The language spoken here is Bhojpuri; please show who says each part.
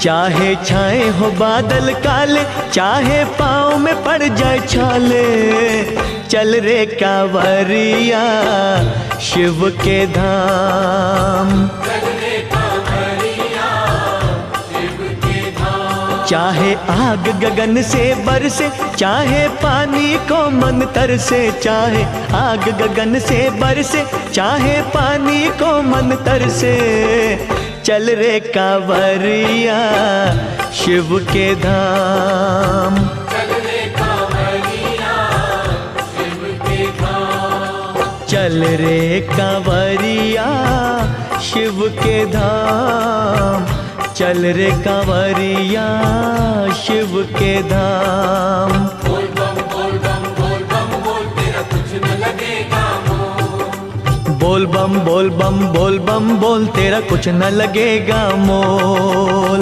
Speaker 1: चाहे छाए हो बादल काले, चाहे पाँव में पड़ जाए छाले, चल रे कांवरिया शिव के धाम। चाहे आग गगन से बरसे, चाहे पानी को मन तरसे, चाहे आग गगन से बरसे, चाहे पानी को मन तरसे, चल रे कांवरिया शिव के धाम। चल रे कांवरिया शिव के धाम, चल रे कांवरिया शिव के धाम।
Speaker 2: बोल बम बोल बम बोल बम बोल, तेरा कुछ न लगेगा मोल।
Speaker 1: बोल बम बोल बम बोल बम बोल, तेरा कुछ न लगेगा मोल।